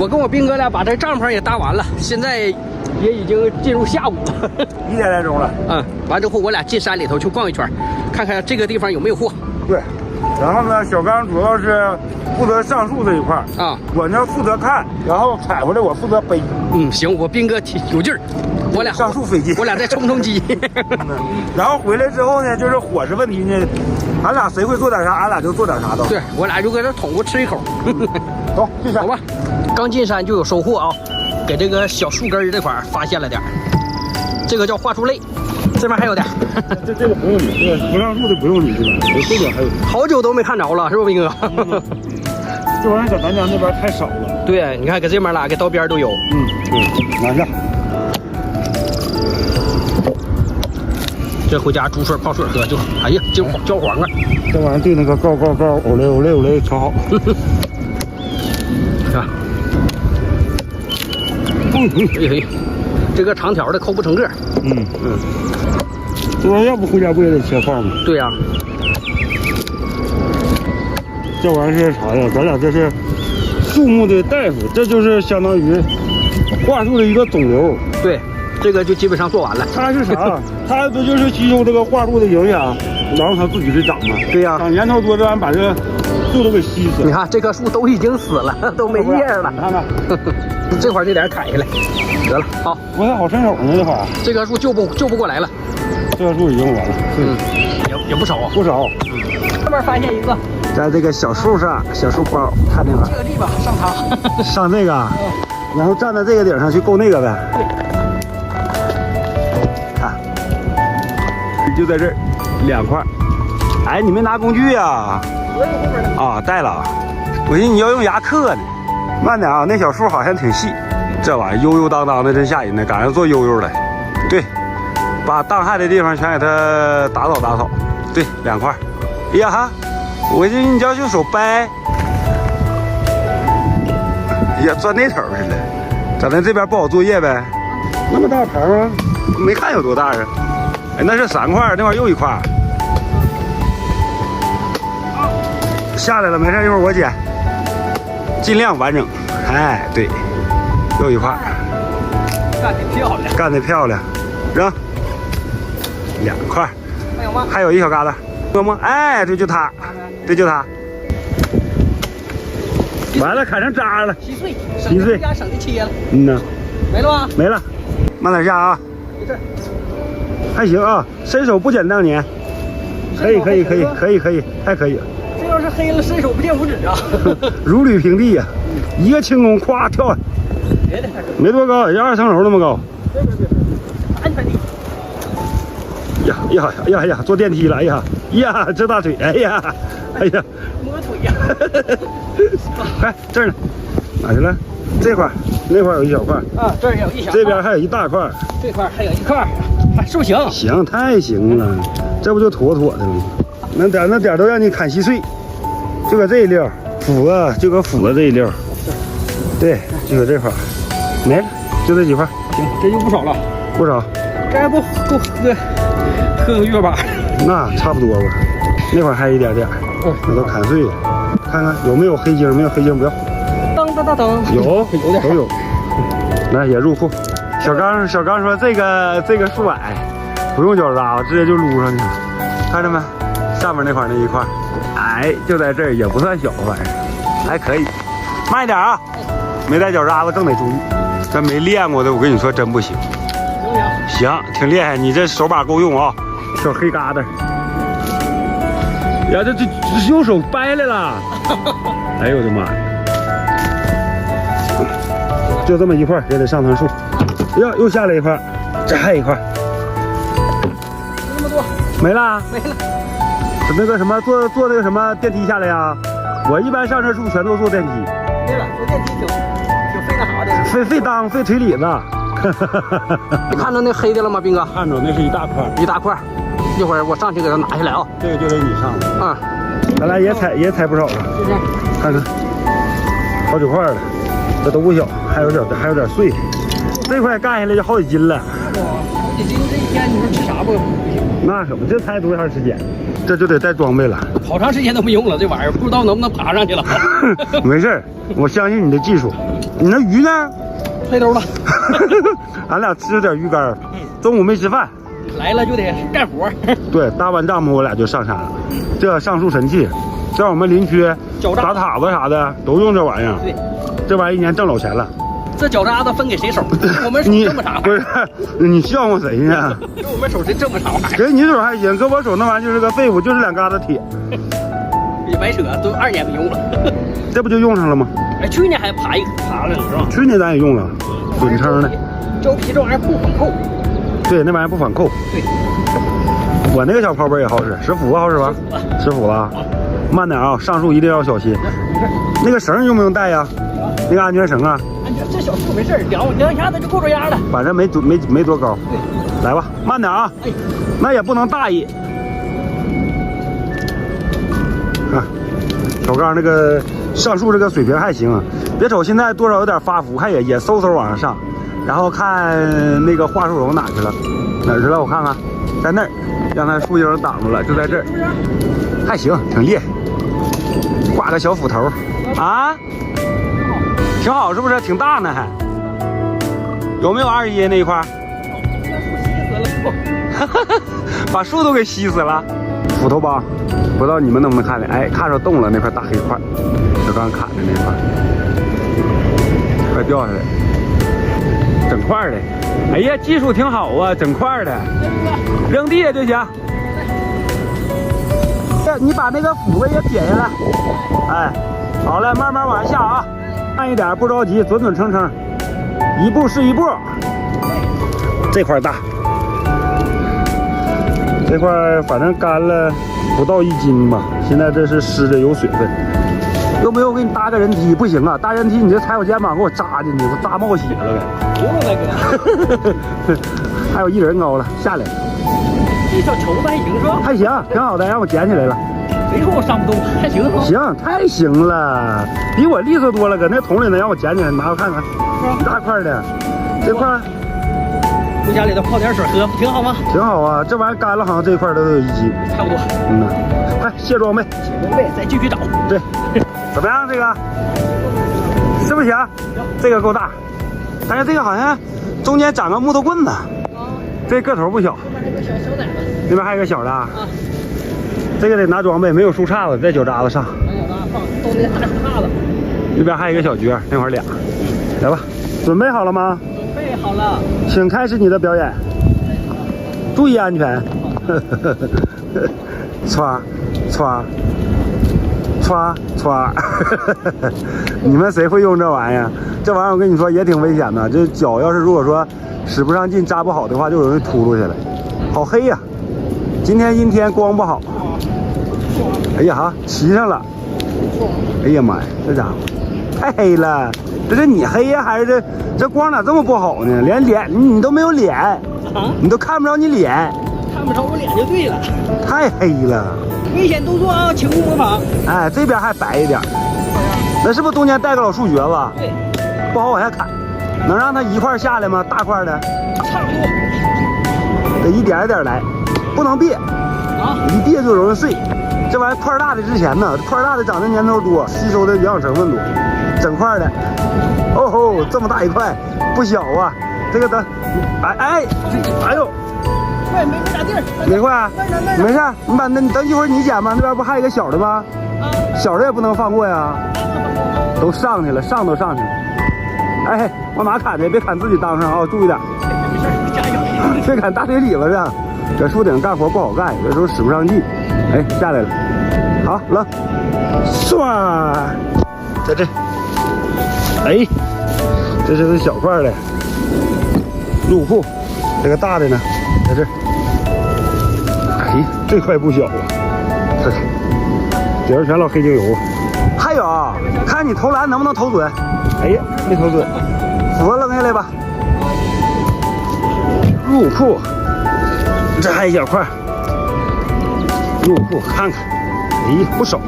我跟我兵哥俩把这帐篷也搭完了，现在也已经进入下午了1点来钟了。完之后我俩进山里头去逛一圈，看看这个地方有没有货。对，然后呢，小刚主要是负责上树这一块啊，我呢负责看，然后采回来我负责背。行，我兵哥有劲儿，我俩上树费劲，我俩再冲击。然后回来之后呢，就是伙食问题呢，俺俩谁会做点啥，俺俩就做点啥都。对，我俩就搁这捅咕吃一口。走，进山。走吧，刚进山就有收获啊，给这个小树根这块发现了点，这个叫桦树类，这边还有点。这个不用理，这个不上树的不用理，这边还有。好久都没看着了，是不兵哥？这玩意儿搁咱家那边太少了。对，你看搁这边哪个刀边都有。对，拿下。这回家煮水泡水喝就，哎呀，焦黄啊！这玩意儿对那个高，欧嘞超好。啊，嘿，这个长条的抠不成个。这玩意儿要不回家不也得切块吗？对呀。这玩意儿是啥呀？咱俩这是树木的大夫，这就是相当于桦树的一个肿瘤。对，这个就基本上做完了。它是啥？它不就是吸收这个桦树的营养，然后它自己去长吗？对呀，长年头多，这玩意儿把这个树都给吸死了。你看这棵树都已经死了，都没叶了。你看看，这块这点砍下来，得了，好。我还好伸手呢，这会儿。这棵树救不过来了。这棵树已经完了。也不少。这边发现一个，在这个小树上，小树包，看这个。这个地方上它。上这个，然后站在这个顶上去够那个呗。对。看，就在这儿，2块。哎，你没拿工具呀？我有后边的。啊，带了。我寻思你要用牙刻呢。慢点啊，那小树好像挺细。这玩意儿悠悠荡荡的，真吓人呢，赶上做悠悠了。对，把荡害的地方全给它打扫。对，2块。哎呀哈，我寻思你要用手掰。哎呀，钻那头去了。咱这边不好作业呗？那么大盘吗？没看有多大啊。哎，那是3块，那块又1块。下来了，没事，一会儿我捡，尽量完整。哎，对，又1块，干得漂亮，扔2块，还有吗？还有一小疙瘩，摸摸，哎，对，就它，完了，砍成渣了，稀碎，省得切了。没了吗？没了，慢点下啊。没事，还行啊，伸手不减当年，可以，还可以。这要是黑了，伸手不见五指啊！如履平地呀，一个轻功，咵跳下，没多高，也就2层楼那么高。别，安全地。呀，坐电梯了，哎呀，这大腿，哎呀，摸腿呀！哎，这儿呢，哪去了？这块，那块有一小块啊，这儿有一小块，这边还有一大块，这块还有1块，是不是行？行，太行了，这不就妥的了吗？那点都让你砍稀碎，就搁这一溜，斧子就搁斧子这一溜，对，就搁这块，没了，就这几块。行，这就不少了，不少。这还不够喝个月吧？那差不多吧，那块还有一点，那都砍碎了。看看有没有黑晶，没有黑晶不要。当，有点都有。来也入库。小刚说这个树矮，不用脚扎，直接就撸上去了。看着没？上面那块那一块，矮就在这儿，也不算小玩意儿，还可以。慢一点啊，没带脚扎子更得注意。这没练过的，我跟你说真不行。行，挺厉害，你这手把够用啊，小黑疙瘩。呀，这用手掰来了。哎呦我的妈呀！就这么一块，也得上趟树。呀，又下来一块，这还一块。那么多，没了。那个什么，坐那个什么电梯下来呀？我一般上这树全都坐电梯。对了，坐电梯挺费那啥的。费腿里子。你看着那黑的了吗，兵哥？看着，那是一大块。一会儿我上去给它拿下来啊。这个就得你上了。啊，咱俩也采不少了。看看，好几块了，这都不小，还有点碎。这块干下来就好几斤了。今这一天你说吃啥不行？那可不，这才多长时间？这就得带装备了。好长时间都没用了，这玩意儿不知道能不能爬上去了。没事儿，我相信你的技术。你那鱼呢？揣兜了。俺俩吃了点鱼干，中午没吃饭。来了就得干活。对，搭完帐篷我俩就上山了。这上树神器，在我们林区打塔子啥的都用这玩意儿。对，这玩意儿一年挣老钱了。这脚渣子分给谁手？我们手这么长。不是，你笑话谁呢？我们手是这么长玩意儿。给你手还行，搁我手那玩意儿就是个废物，就是两疙瘩铁。别白扯，都2年没用了。这不就用上了吗？哎，去年还爬了呢，是吧？去年咱也用了，滚撑的。胶皮这玩意儿不反扣。对，那玩意儿不反扣。对。我那个小抛杯也好使，10伏好使吧？10伏了，慢点啊，上树一定要小心。那个绳用不用带呀？那个安全绳啊？安全，这小树没事，量一下子就够这样了。反正没多高。对，来吧，慢点啊。哎，那也不能大意。啊，小刚那个上树这个水平还行啊，别瞅现在多少有点发福，看也嗖嗖往上上。然后看那个桦树榕哪去了？哪儿去了？我看看，在那儿，让它树荫挡住了，就在这儿，还行，挺厉害。挂个小斧头啊，挺好，是不是？挺大呢还。有没有21那一块？把树都给吸死了。斧头帮，不知道你们能不能看见？哎，看着动了那块大黑块，就刚砍的那块，快掉下来。整块的，哎呀，技术挺好啊，整块的，扔地下就行。你把那个斧子也撇下来，哎，好嘞，慢慢往下下啊，慢一点，不着急，准准称称，一步是一步。这块大，这块反正干了不到1斤吧，现在这是湿的有水分。又没有给你搭个人梯，不行啊！搭人梯你这踩我肩膀给我扎进去，我扎冒血了该。不用再哥，还有1人高了，下来。这小球子还行是吧？还行，挺好的，让我捡起来了。谁说我上不动？还行。行，太行了，比我利索多了。搁那桶里呢，让我捡起来，拿我看看。一大块的，这块回家里头泡点水喝，挺好吗？挺好啊，这玩意干了好像这一块都有1斤，差不多。嗯呐，快卸装备，再继续找。对。怎么样？这个是不是行？这个够大，但是这个好像中间长个木头棍子。这个头不小。那边还有个小的。啊。这个得拿装备，没有树杈子，在脚渣子上。都那大树杈子。那边还有一个小角，那会儿俩。来吧，准备好了吗？准备好了。请开始你的表演。注意安全。歘歘。歘，你们谁会用这玩意儿？这玩意儿我跟你说也挺危险的，这脚要是如果说使不上劲、扎不好的话，就容易秃噜下来。好黑呀，今天阴天光不好。哎呀哈，骑上了。哎呀妈呀，这家伙太黑了，这是你黑呀，还是这光咋这么不好呢？连脸你都没有脸，你都看不着你脸，看不着我脸就对了。太黑了。危险动作啊，请勿模仿。哎，这边还白一点，那是不是中间带个老树橛子？对，不好往下砍，能让它一块下来吗？大块的，差不多，得一点一点来，不能别啊，一别就容易碎。这玩意儿块大的值钱呢，块大的长的年头多，吸收的营养成分多，整块的，哦吼，这么大一块，不小啊，这个等，哎呦。快没咋地儿，没坏，没事，你把那等一会儿你捡吧，那边不还有一个小的吗？啊，小的也不能放过呀，都上去了，上都上去了。哎，往哪砍去？别砍自己裆上啊，注意点。没事，加油。别砍大腿里子上，这树顶干活不好干，有的时候使不上劲。哎，下来了，好扔，唰，在这。哎，这是个小块的入库，这个大的呢，在这儿。哎，这块不小啊！看看，底下全老黑精油。还有，看你投篮能不能投准。哎呀，没投准，斧子扔下来吧。入库，这还一小块。入库看看，哎，不少。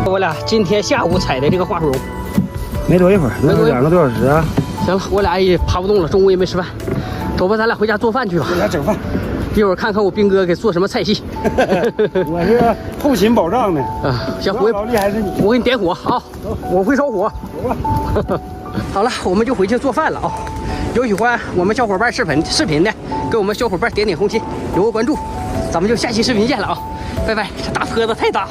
我俩今天下午采的这个桦树榕，没多一会儿，2个多小时啊。行了，我俩也爬不动了，中午也没吃饭，走吧，咱俩回家做饭去吧。回家整饭。一会儿看看我兵哥给做什么菜系。我是后勤保障的啊，行，劳力还是你。我给你点火啊，我会烧火。走吧。好了，我们就回去做饭了啊。有喜欢我们小伙伴视频的，给我们小伙伴点点红心，留个关注，咱们就下期视频见了啊，拜拜。这大坡子太大了。